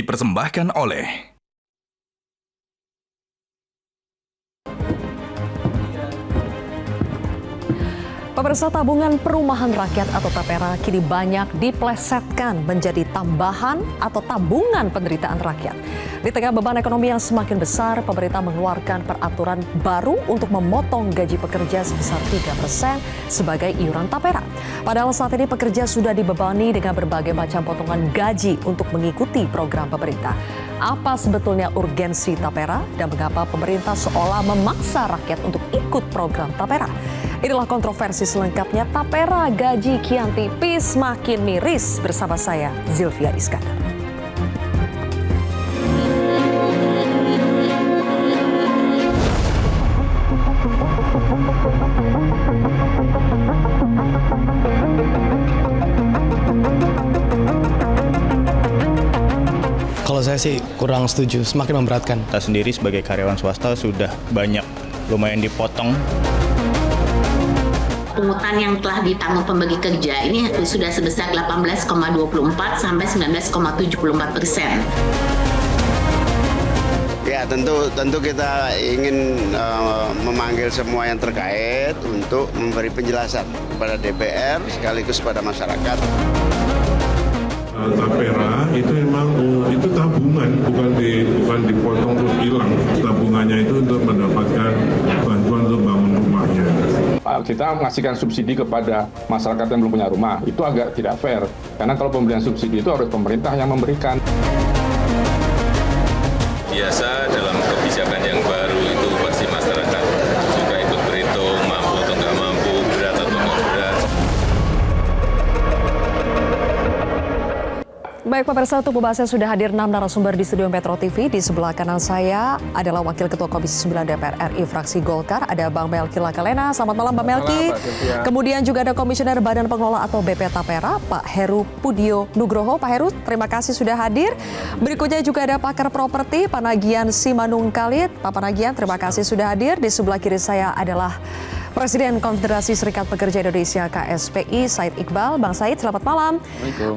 dipersembahkan oleh Pemirsa, tabungan perumahan rakyat atau TAPERA kini banyak diplesetkan menjadi tambahan atau tabungan penderitaan rakyat. Di tengah beban ekonomi yang semakin besar, pemerintah mengeluarkan peraturan baru untuk memotong gaji pekerja sebesar 3% sebagai iuran TAPERA. Padahal saat ini pekerja sudah dibebani dengan berbagai macam potongan gaji untuk mengikuti program pemerintah. Apa sebetulnya urgensi TAPERA dan mengapa pemerintah seolah memaksa rakyat untuk ikut program TAPERA? Inilah kontroversi selengkapnya. TAPERA gaji kian tipis makin miris, bersama saya Zilvia Iskandar. Kalau saya sih kurang setuju, semakin memberatkan. Kita sendiri sebagai karyawan swasta sudah banyak lumayan dipotong. Pungutan yang telah ditanggung pembagi kerja ini sudah sebesar 18,24 sampai 19,74%. Ya tentu kita ingin memanggil semua yang terkait untuk memberi penjelasan kepada DPR sekaligus pada masyarakat. TAPERA itu memang itu tabungan, bukan dipotong terus hilang. Tabungannya itu untuk mendapatkan bantuan untuk bangun rumahnya. Kita mengasihkan subsidi kepada masyarakat yang belum punya rumah, itu agak tidak fair. Karena kalau pemberian subsidi itu harus pemerintah yang memberikan. Biasa dalam kebijakan yang baru itu pasti masyarakat juga ikut berhitung, mampu atau nggak mampu, berat atau nggak berat. Baik pemirsa, untuk pembahasan sudah hadir 6 narasumber di studio Metro TV. Di sebelah kanan saya adalah Wakil Ketua Komisi 9 DPR RI fraksi Golkar, ada Bang Melki Lakalena. Selamat malam Bang Melki. Kemudian juga ada Komisioner Badan Pengelola atau BP TAPERA, Pak Heru Pudio Nugroho. Pak Heru, terima kasih sudah hadir. Berikutnya juga ada pakar properti Panagian Simanung Kalit. Pak Panagian, terima kasih sudah hadir. Di sebelah kiri saya adalah Presiden Konfederasi Serikat Pekerja Indonesia KSPI, Said Iqbal. Bang Said, selamat malam.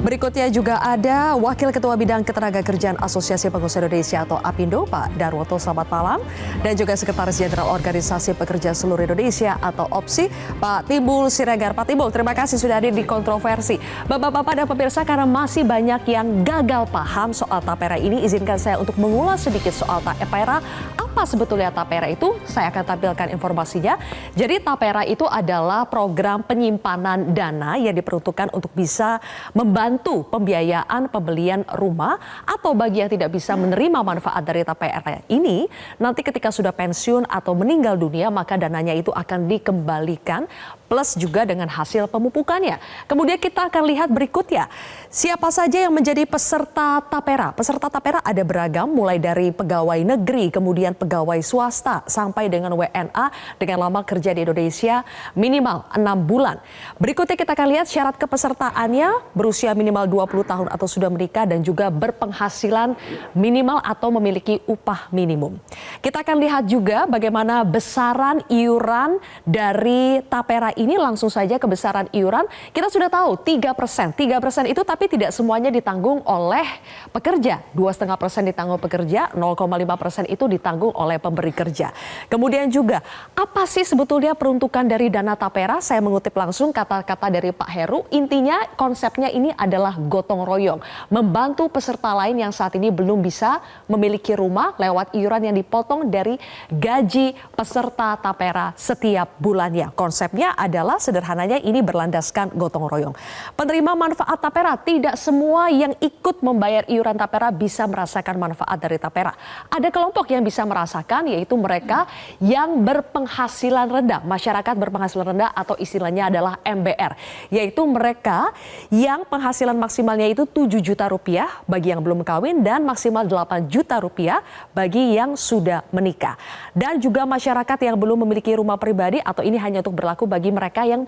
Berikutnya juga ada Wakil Ketua Bidang Ketenagakerjaan Asosiasi Pengusaha Indonesia atau APindo, Pak Darwoto, selamat malam. Dan juga Sekretaris Jenderal Organisasi Pekerja Seluruh Indonesia atau OPSI, Pak Timbul Siregar. Pak Timbul, terima kasih sudah hadir di kontroversi. Bapak-bapak dan pemirsa, karena masih banyak yang gagal paham soal TAPERA ini, izinkan saya untuk mengulas sedikit soal TAPERA. Apa sebetulnya TAPERA itu? Saya akan tampilkan informasinya. Jadi TAPERA itu adalah program penyimpanan dana yang diperuntukkan untuk bisa membantu pembiayaan pembelian rumah atau bagi yang tidak bisa menerima manfaat dari TAPERA ini, nanti ketika sudah pensiun atau meninggal dunia maka dananya itu akan dikembalikan plus juga dengan hasil pemupukannya. Kemudian kita akan lihat berikutnya, siapa saja yang menjadi peserta TAPERA. Peserta TAPERA ada beragam, mulai dari pegawai negeri, kemudian pegawai swasta, sampai dengan WNA dengan lama kerja di Indonesia minimal 6 bulan. Berikutnya kita akan lihat syarat kepesertaannya, berusia minimal 20 tahun atau sudah menikah dan juga berpenghasilan minimal atau memiliki upah minimum. Kita akan lihat juga bagaimana besaran iuran dari TAPERA ini. Langsung saja ke besaran iuran, kita sudah tahu 3%. 3% itu tapi tidak semuanya ditanggung oleh pekerja. 2,5% ditanggung pekerja, 0,5% itu ditanggung oleh pemberi kerja. Kemudian juga, apa sih sebetulnya peruntukan dari dana TAPERA? Saya mengutip langsung kata-kata dari Pak Heru. Intinya konsepnya ini adalah gotong royong. Membantu peserta lain yang saat ini belum bisa memiliki rumah lewat iuran yang dipotong dari gaji peserta TAPERA setiap bulannya. Konsepnya adalah sederhananya ini berlandaskan gotong royong. Penerima manfaat TAPERA, tidak semua yang ikut membayar iuran TAPERA bisa merasakan manfaat dari TAPERA. Ada kelompok yang bisa merasakan, yaitu mereka yang berpenghasilan rendah, masyarakat berpenghasilan rendah atau istilahnya adalah MBR, yaitu mereka yang penghasilan maksimalnya itu 7 juta rupiah bagi yang belum kawin dan maksimal 8 juta rupiah bagi yang sudah menikah. Dan juga masyarakat yang belum memiliki rumah pribadi atau ini hanya untuk berlaku bagi mereka yang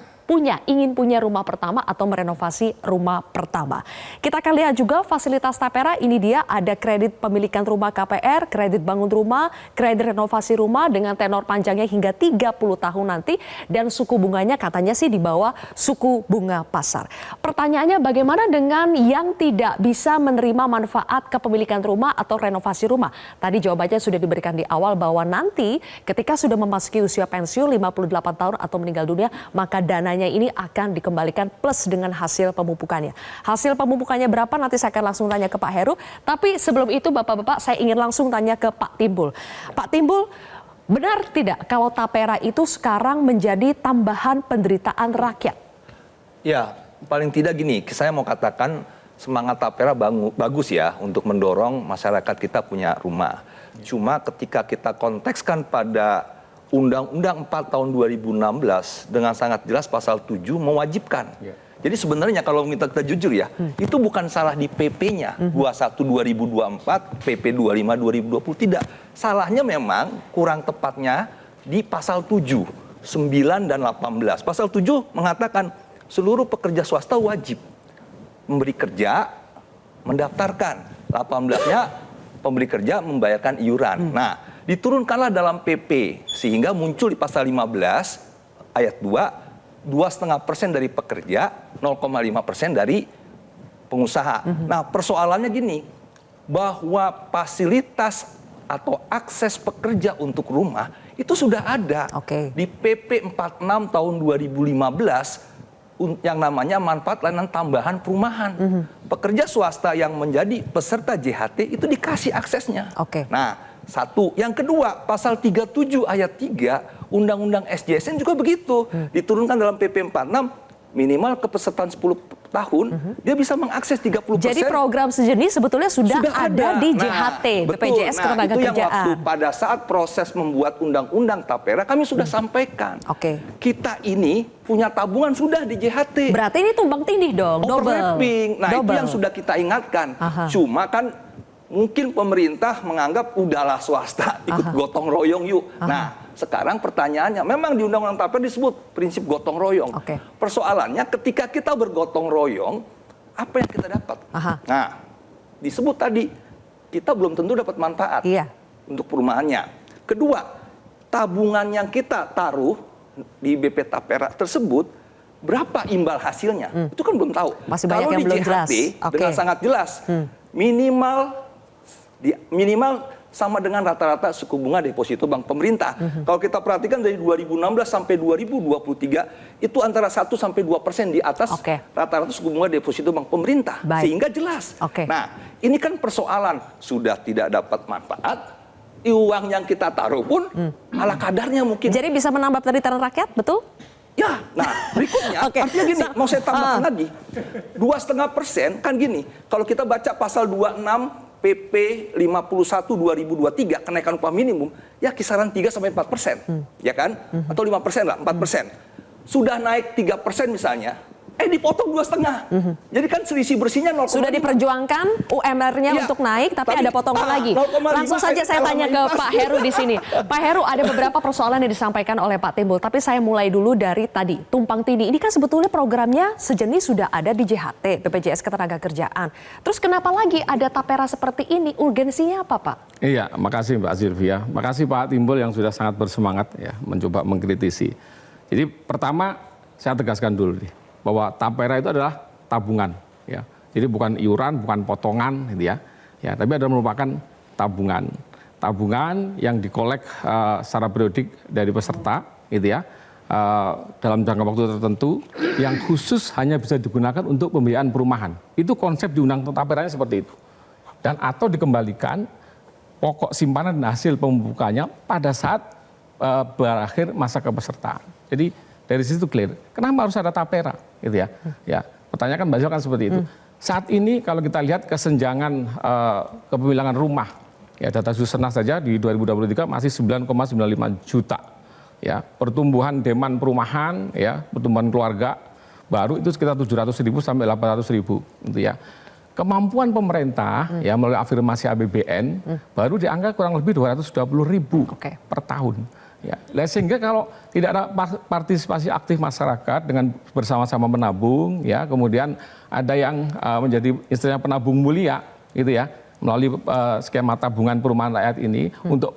ingin punya rumah pertama atau merenovasi rumah pertama. Kita akan lihat juga fasilitas TAPERA, ini dia ada kredit pemilikan rumah KPR, kredit bangun rumah, kredit renovasi rumah dengan tenor panjangnya hingga 30 tahun nanti dan suku bunganya katanya sih di bawah suku bunga pasar. Pertanyaannya bagaimana dengan yang tidak bisa menerima manfaat kepemilikan rumah atau renovasi rumah? Tadi jawabannya sudah diberikan di awal bahwa nanti ketika sudah memasuki usia pensiun 58 tahun atau meninggal dunia, maka dananya ini akan dikembalikan plus dengan hasil pemupukannya. Hasil pemupukannya berapa nanti saya akan langsung tanya ke Pak Heru. Tapi sebelum itu Bapak-Bapak saya ingin langsung tanya ke Pak Timbul. Pak Timbul, benar tidak kalau tapera itu sekarang menjadi tambahan penderitaan rakyat? Ya, paling tidak gini, saya mau katakan semangat tapera bagus ya untuk mendorong masyarakat kita punya rumah. Cuma ketika kita kontekskan pada Undang-Undang 4 tahun 2016 dengan sangat jelas pasal 7 mewajibkan. Jadi sebenarnya kalau kita jujur ya, itu bukan salah di PP-nya 21 2024, PP 25 2020 tidak. Salahnya memang kurang tepatnya di pasal 7, 9 dan 18. Pasal 7 mengatakan seluruh pekerja swasta wajib memberi kerja, mendaftarkan. 18-nya pemberi kerja membayarkan iuran. Nah, diturunkanlah dalam PP sehingga muncul di pasal 15 ayat 2 2,5% dari pekerja, 0,5% dari pengusaha. Nah, persoalannya gini, bahwa fasilitas atau akses pekerja untuk rumah itu sudah ada di PP 46 tahun 2015 yang namanya manfaat layanan tambahan perumahan. Pekerja swasta yang menjadi peserta JHT itu dikasih aksesnya. Nah, satu. Yang kedua, pasal 37 ayat 3 Undang-Undang SJSN juga begitu. Diturunkan dalam PP 46 minimal kepesertaan 10 tahun, dia bisa mengakses 30%. Jadi program sejenis sebetulnya sudah ada di JHT, BPJS Ketenagakerjaan. Itu yang waktu pada saat proses membuat Undang-Undang Tapera kami sudah sampaikan. Kita ini punya tabungan sudah di JHT. Berarti ini tumbang tindih dong, overlapping. Nah, itu yang sudah kita ingatkan. Cuma kan mungkin pemerintah menganggap udahlah swasta ikut gotong royong yuk. Nah, sekarang pertanyaannya, memang di Undang-Undang Tapera disebut prinsip gotong royong. Persoalannya ketika kita bergotong royong, apa yang kita dapat? Nah, disebut tadi, kita belum tentu dapat manfaat untuk perumahannya. Kedua, tabungan yang kita taruh di BP Tapera tersebut, berapa imbal hasilnya? Itu kan belum tahu. Masih banyak yang belum jelas. Dengan sangat jelas, minimal sama dengan rata-rata suku bunga deposito bank pemerintah. Kalau kita perhatikan dari 2016 sampai 2023 itu antara 1 sampai 2% di atas rata-rata suku bunga deposito bank pemerintah. Sehingga jelas. Nah, ini kan persoalan sudah tidak dapat manfaat, uang yang kita taruh pun ala kadarnya mungkin. Jadi bisa menambah penderitaan rakyat, betul? Ya, nah berikutnya artinya gini, mau saya tambahkan lagi. 2,5% kan gini, kalau kita baca pasal 26 PP 51 2023 kenaikan upah minimum ya kisaran 3-4%, ya kan? Atau 5% lah, 4%. Sudah naik 3% misalnya, dipotong 2,5. Jadi kan selisih bersihnya 0,5. Sudah diperjuangkan UMR-nya untuk naik, tapi ada potongan lagi. Langsung saja saya tanya ke Pak Heru di sini. Pak Heru, ada beberapa persoalan yang disampaikan oleh Pak Timbul, tapi saya mulai dulu dari tadi, tumpang tindih. Ini kan sebetulnya programnya sejenis sudah ada di JHT, BPJS Ketenagakerjaan. Terus kenapa lagi ada tapera seperti ini? Urgensinya apa, Pak? Iya, makasih Mbak Sylvia. Makasih Pak Timbul yang sudah sangat bersemangat ya mencoba mengkritisi. Jadi pertama saya tegaskan dulu nih, bahwa tapera itu adalah tabungan, ya. Jadi bukan iuran, bukan potongan, gitu ya. Ya, tapi adalah merupakan tabungan. Tabungan yang dikolek secara periodik dari peserta, gitu ya. Dalam jangka waktu tertentu, yang khusus hanya bisa digunakan untuk pembiayaan perumahan. Itu konsep di Undang-Undang Taperanya seperti itu. Dan atau dikembalikan pokok simpanan dan hasil pembukaannya pada saat berakhir masa kepesertaan. Jadi dari situ clear. Kenapa harus ada tapera, gitu ya? Ya, pertanyaan kan Mbak kan seperti itu. Saat ini kalau kita lihat kesenjangan kepemilikan rumah, ya data Susenas saja di 2023 masih 9,95 juta. Ya, pertumbuhan demand perumahan, ya, pertumbuhan keluarga baru itu sekitar 700.000 sampai 800.000, gitu ya. Kemampuan pemerintah ya melalui afirmasi APBN baru di angka kurang lebih 220.000 per tahun. Ya, sehingga kalau tidak ada partisipasi aktif masyarakat dengan bersama-sama menabung, ya, kemudian ada yang menjadi istilahnya penabung mulia, gitu ya, melalui skema tabungan perumahan rakyat ini untuk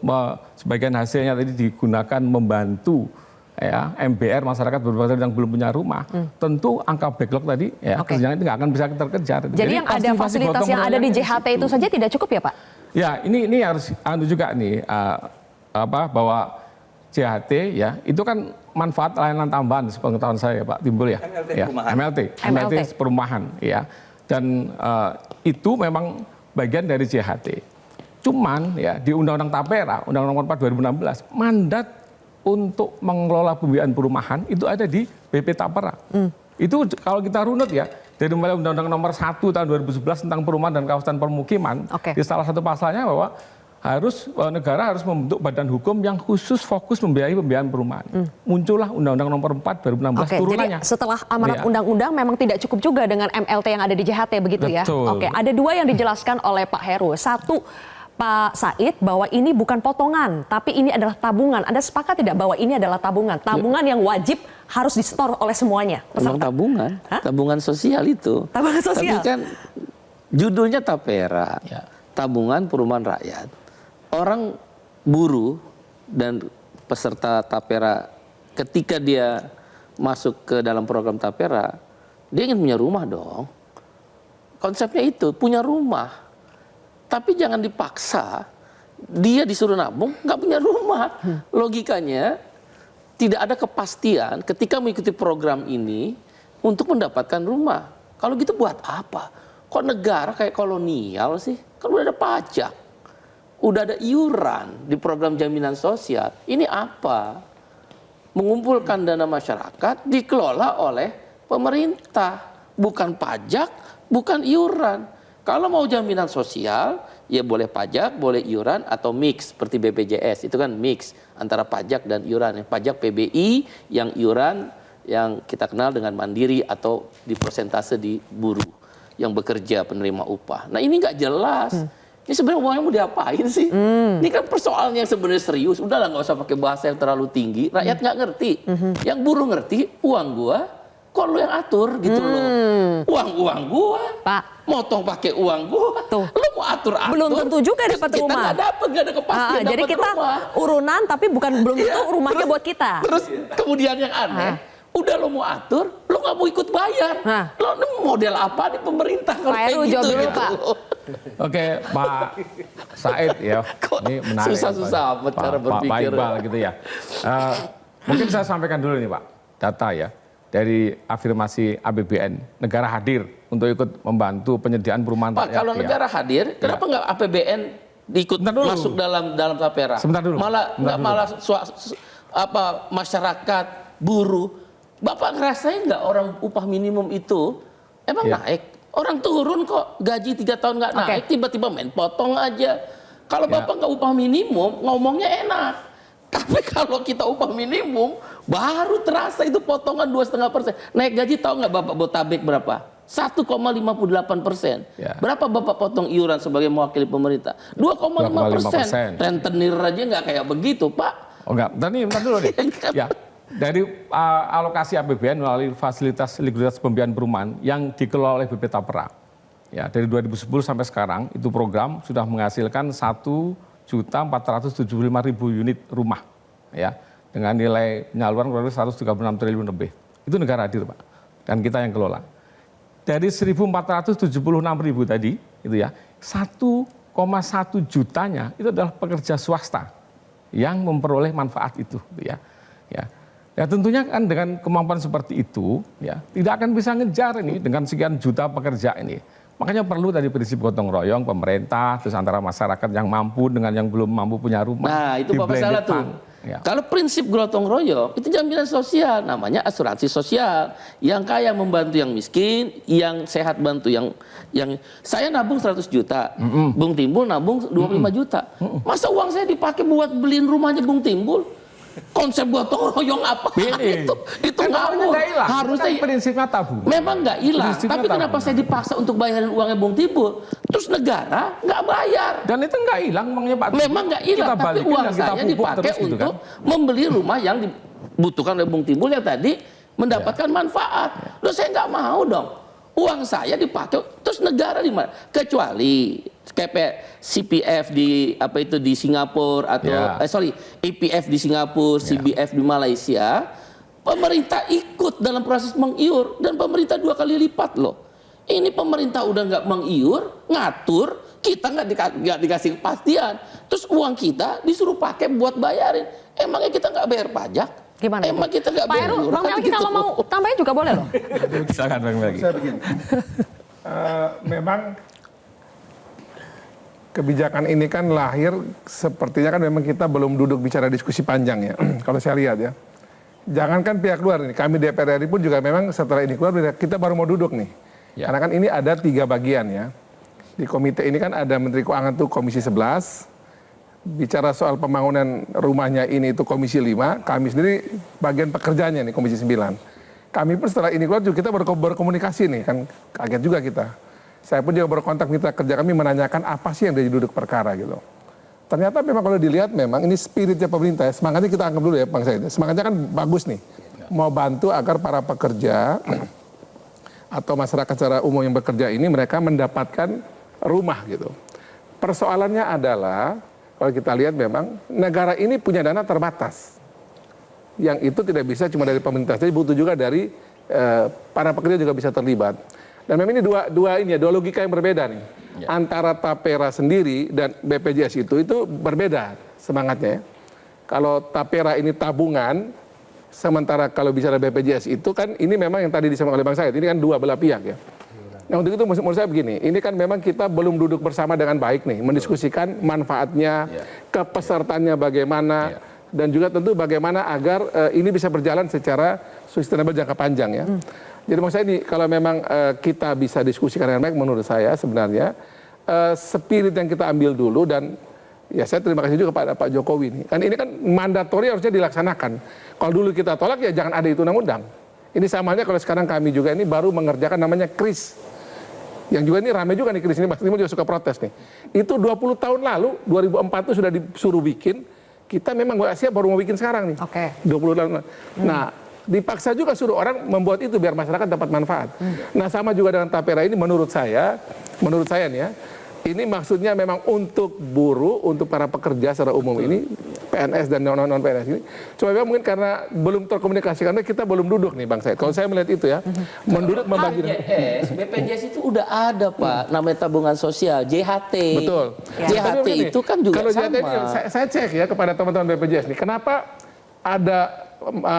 sebagian hasilnya tadi digunakan membantu ya MBR masyarakat berpenghasilan yang belum punya rumah, tentu angka backlog tadi ya kerjanya itu nggak akan bisa terkejar. Jadi yang ada fasilitas yang ada di JHT itu saja tidak cukup ya Pak? Ya ini harus juga nih bahwa JHT ya itu kan manfaat layanan tambahan sepengetahuan saya Pak Timbul ya. MLT perumahan ya. Dan itu memang bagian dari JHT. Cuman ya di Undang-Undang Tapera, Undang-Undang Nomor 4 2016, mandat untuk mengelola pembiayaan perumahan itu ada di BP Tapera. Itu kalau kita runut ya, dari mulai Undang-Undang Nomor 1 tahun 2011 tentang perumahan dan kawasan permukiman, di salah satu pasalnya bahwa negara harus membentuk badan hukum yang khusus fokus membiayai pembiayaan perumahan. Muncullah Undang-Undang Nomor 4 2016 turunannya. Jadi setelah amanat undang-undang memang tidak cukup juga dengan MLT yang ada di JHT begitu ya. Oke, ada dua yang dijelaskan oleh Pak Heru. Satu, Pak Said, bahwa ini bukan potongan, tapi ini adalah tabungan. Anda sepakat tidak bahwa ini adalah tabungan? Tabungan yang wajib harus disetor oleh semuanya. Memang tabungan, tabungan sosial itu. Tabungan sosial. Tapi kan judulnya Tapera, tabungan perumahan rakyat. Orang buruh dan peserta Tapera ketika dia masuk ke dalam program Tapera, dia ingin punya rumah dong. Konsepnya itu, punya rumah. Tapi jangan dipaksa, dia disuruh nabung, nggak punya rumah. Logikanya tidak ada kepastian ketika mengikuti program ini untuk mendapatkan rumah. Kalau gitu buat apa? Kok negara kayak kolonial sih? Kan udah ada pajak, udah ada iuran di program jaminan sosial. Ini apa? Mengumpulkan dana masyarakat dikelola oleh pemerintah, bukan pajak, bukan iuran. Kalau mau jaminan sosial, ya boleh pajak, boleh iuran, atau mix seperti BPJS. Itu kan mix antara pajak dan iuran. Yang pajak PBI, yang iuran yang kita kenal dengan mandiri atau di persentase di buruh yang bekerja penerima upah. Nah ini nggak jelas. Ini sebenarnya uangnya mau diapain sih? Ini kan persoalan yang sebenarnya serius. Udahlah nggak usah pakai bahasa yang terlalu tinggi. Rakyat nggak ngerti. Yang buruh ngerti, uang gua kok lu yang atur gitu loh. Uang gua, Pak, motong pakai uang gua. Tuh. Lu mau atur-atur. Belum tentu juga dapat rumah. Kita nggak ada kepastian jadi kita rumah. Urunan tapi belum tentu rumahnya buat kita. Terus kemudian yang aneh, udah lo mau atur, lo nggak mau ikut bayar. Lo model apa di pemerintah kalau Pak Heru jawab dulu, Pak. Oke, Pak Said ya. Ini menarik. Susah-susah amat cara berpikir. Pak Iqbal gitu ya. Mungkin saya sampaikan dulu nih Pak, data ya. Dari afirmasi APBN, negara hadir untuk ikut membantu penyediaan perumahan Pak, kalau negara hadir, kenapa nggak APBN ikut masuk dalam Tapera? Sebentar dulu. Malah masyarakat, buruh. Bapak ngerasain nggak orang upah minimum itu emang naik? Orang turun kok, gaji 3 tahun nggak naik, tiba-tiba main potong aja. Kalau Bapak nggak upah minimum, ngomongnya enak. Tapi kalau kita upah minimum, baru terasa itu potongan 2,5%. Naik gaji tahu nggak Bapak Botabek berapa? 1,58%. Berapa Bapak potong iuran sebagai mewakili pemerintah? 2,5%. Rentenir aja nggak kayak begitu, Pak. Oh enggak, bentar dulu nih. Ya, dari alokasi APBN melalui fasilitas likuiditas pembiayaan perumahan yang dikelola oleh BP Tapera. Ya, dari 2010 sampai sekarang itu program sudah menghasilkan 1.475.000 unit rumah, ya, dengan nilai penyaluran kurang lebih 136 triliun lebih. Itu negara hadir, Pak, dan kita yang kelola. Dari 1.476.000 tadi, itu ya, 1,1 jutanya itu adalah pekerja swasta yang memperoleh manfaat itu, ya. Ya tentunya kan dengan kemampuan seperti itu, ya, tidak akan bisa ngejar ini dengan sekian juta pekerja ini. Makanya perlu tadi prinsip gotong royong pemerintah, terus antara masyarakat yang mampu dengan yang belum mampu punya rumah. Nah itu Bapak salah tuh. Ya. Kalau prinsip gotong royong itu jaminan sosial, namanya asuransi sosial. Yang kaya membantu yang miskin, yang sehat bantu yang saya nabung 100 juta, Bung Timbul nabung 25 juta. Masa uang saya dipakai buat beliin rumahnya Bung Timbul? Konsep gotong royong apa itu ngawur. Harusnya prinsipnya tabungan. Memang nggak hilang, tapi kenapa saya dipaksa untuk bayarin uangnya Bung Timbul, terus negara nggak bayar? Dan itu nggak hilang uangnya Pak. Memang nggak hilang, tapi uang saya dipakai untuk membeli rumah yang dibutuhkan oleh Bung Timbul yang tadi mendapatkan manfaat. Loh saya nggak mau dong uang saya dipakai, terus negara di mana? Kecuali CPF di di Singapura atau EPF di Singapura, CBF di Malaysia, pemerintah ikut dalam proses mengiur dan pemerintah 2 kali lipat loh. Ini pemerintah udah nggak mengiur, ngatur, kita nggak dikasih kepastian. Terus uang kita disuruh pakai buat bayarin. Emangnya kita nggak bayar pajak? Gimana? Emang kita nggak Pak bayar Heru, iuran Bang Melki gitu? kalau mau tambahin juga boleh loh. Silakan Bang Melki. Saya begini. Memang kebijakan ini kan lahir sepertinya kan memang kita belum duduk bicara diskusi panjang ya. Kalau saya lihat ya. Jangankan pihak luar ini, kami DPR RI pun juga memang setelah ini keluar kita baru mau duduk nih. Karena kan ini ada 3 bagian ya. Di komite ini kan ada Menteri Keuangan tuh Komisi 11. Bicara soal pembangunan rumahnya ini itu Komisi 5. Kami sendiri bagian pekerjaannya nih Komisi 9. Kami pun setelah ini keluar juga kita berkomunikasi nih. Kan kaget juga kita. Saya pun juga berkontak mitra kerja kami menanyakan apa sih yang jadi duduk perkara gitu. Ternyata memang kalau dilihat memang ini spiritnya pemerintah ya. Semangatnya kita anggap dulu ya Bang Said. Semangatnya kan bagus nih. Mau bantu agar para pekerja atau masyarakat secara umum yang bekerja ini mereka mendapatkan rumah gitu. Persoalannya adalah kalau kita lihat memang negara ini punya dana terbatas. Yang itu tidak bisa cuma dari pemerintah, jadi butuh juga dari para pekerja juga bisa terlibat. Dan memang ini dua logika yang berbeda nih. Antara Tapera sendiri dan BPJS itu berbeda semangatnya ya. Kalau Tapera ini tabungan, sementara kalau bicara BPJS itu kan ini memang yang tadi disampaikan oleh Bang Said, ini kan dua belah pihak ya. Nah untuk itu menurut saya begini, ini kan memang kita belum duduk bersama dengan baik nih, mendiskusikan manfaatnya, kepesertaannya bagaimana, dan juga tentu bagaimana agar ini bisa berjalan secara sustainable jangka panjang ya. Jadi maksud saya ini kalau memang kita bisa diskusikan dengan baik menurut saya sebenarnya spirit yang kita ambil dulu dan ya saya terima kasih juga kepada Pak Jokowi nih. Kan ini kan mandatori harusnya dilaksanakan. Kalau dulu kita tolak ya jangan ada itu undang-undang. Ini sama halnya kalau sekarang kami juga ini baru mengerjakan namanya KRIS. Yang juga ini ramai juga nih KRIS ini, Mas Timo juga suka protes nih. Itu 20 tahun lalu, 2004 itu sudah disuruh bikin, kita memang nggak siap baru mau bikin sekarang nih. 20 tahun lalu. Nah, dipaksa juga suruh orang membuat itu biar masyarakat dapat manfaat. Nah, sama juga dengan Tapera ini menurut saya nih ya, ini maksudnya memang untuk buruh, untuk para pekerja secara umum ini, PNS dan non-PNS ini. Cuma memang mungkin karena belum terkomunikasi, karena kita belum duduk nih Bang Said. Kalau saya melihat itu ya, menduduk membagi. BPJS itu udah ada Pak, namanya tabungan sosial, JHT. Betul. JHT itu kan juga kalau sama. JHT ini, saya cek ya kepada teman-teman BPJS nih, kenapa ada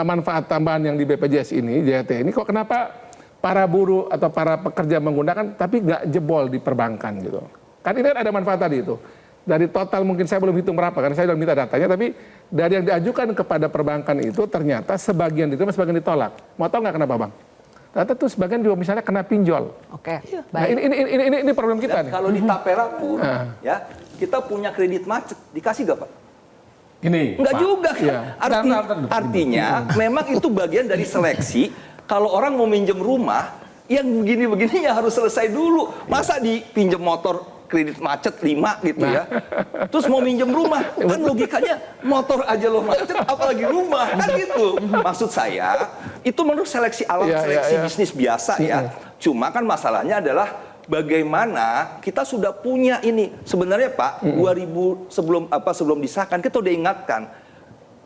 manfaat tambahan yang di BPJS ini, JHT ini, kok kenapa para buruh atau para pekerja menggunakan, tapi nggak jebol di perbankan gitu. Kan ini ada manfaat tadi itu. Dari total mungkin saya belum hitung berapa, karena saya belum minta datanya, tapi dari yang diajukan kepada perbankan itu ternyata sebagian diterima, sebagian ditolak. Mau tahu nggak kenapa Bang? Ternyata tuh sebagian juga misalnya kena pinjol. Nah ini problem kita nih. Kalau di Tapera pun, ya kita punya kredit macet, dikasih gak Pak? Gini, Enggak Pak. juga kan? Artinya memang itu bagian dari seleksi. Kalau orang mau minjem rumah, yang begini-begini ya harus selesai dulu. Masa dipinjam motor kredit macet 5 gitu ya. Terus mau minjem rumah, kan logikanya motor aja lo macet, apalagi rumah, kan gitu. Maksud saya, itu menurut seleksi alam, seleksi bisnis biasa ya. Cuma kan masalahnya adalah bagaimana kita sudah punya ini. Sebenarnya Pak, 2000 sebelum disahkan kita udah ingatkan,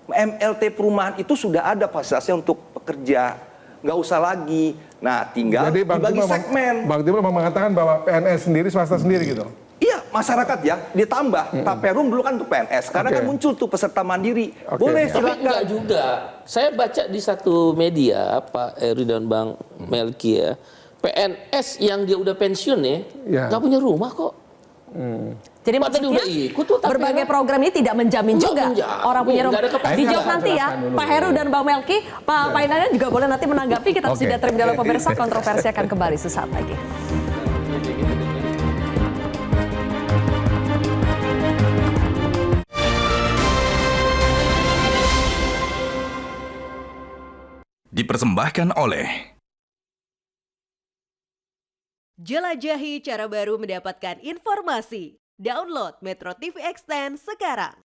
MLT perumahan itu sudah ada fasilitasnya untuk pekerja. Nggak usah lagi. Nah, tinggal dibagi segmen. Bang Timur mengatakan bahwa PNS sendiri, swasta sendiri gitu. Iya, masyarakat ya ditambah. Taperum dulu kan untuk PNS. Karena kan muncul tuh peserta mandiri. Boleh silakan. Tapi enggak juga. Saya baca di satu media Pak Eri dan Bang Melki ya, PNS yang dia udah pensiun ya, nggak punya rumah kok. Jadi maksudnya berbagai program ini tidak menjamin juga orang punya rumah. Dijawab nanti ya, Pak Heru dan Bang Melki. Pak Painangan juga boleh nanti menanggapi. Kita harus jeda terlebih dahulu pemirsa. Kontroversi akan kembali sesaat lagi. Dipersembahkan oleh Jelajahi cara baru mendapatkan informasi. Download Metro TV Extend sekarang.